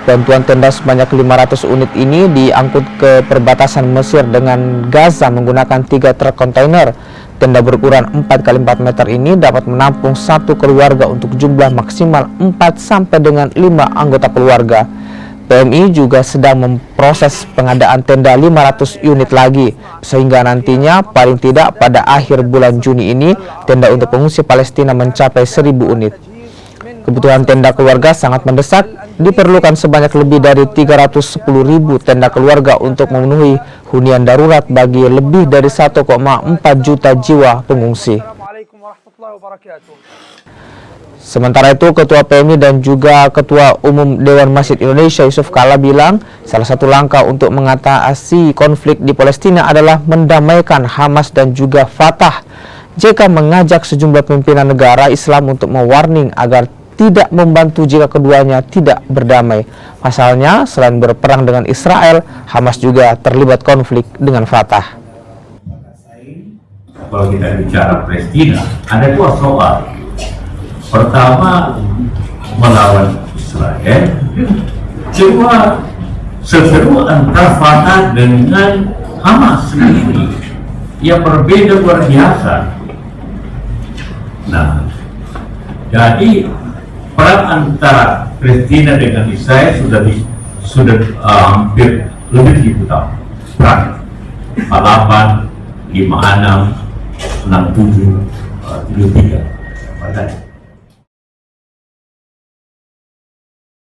Bantuan tenda sebanyak 500 unit ini diangkut ke perbatasan Mesir dengan Gaza menggunakan 3 truk kontainer. Tenda berukuran 4x4 meter ini dapat menampung 1 keluarga untuk jumlah maksimal 4 sampai dengan 5 anggota keluarga. PMI juga sedang memproses pengadaan tenda 500 unit lagi, sehingga nantinya paling tidak pada akhir bulan Juni ini tenda untuk pengungsi Palestina mencapai 1000 unit. Kebutuhan tenda keluarga sangat mendesak, diperlukan sebanyak lebih dari 310.000 tenda keluarga untuk memenuhi hunian darurat bagi lebih dari 1,4 juta jiwa pengungsi. Sementara itu, Ketua PMI dan juga Ketua Umum Dewan Masjid Indonesia Yusuf Kala bilang salah satu langkah untuk mengatasi konflik di Palestina adalah mendamaikan Hamas dan juga Fatah. JK mengajak sejumlah pimpinan negara Islam untuk mewarning agar tidak membantu jika keduanya tidak berdamai. Pasalnya, selain berperang dengan Israel, Hamas juga terlibat konflik dengan Fatah. Kalau kita bicara Palestina, ada 2 soal. Pertama, melawan Israel. Kedua, seteru antara Fatah dengan Hamas sendiri yang berbeda luar biasa. Nah, jadi perang antara Palestina dengan Israel sudah hampir lebih 1000 tahun. Perang 48, 56, 67, 73.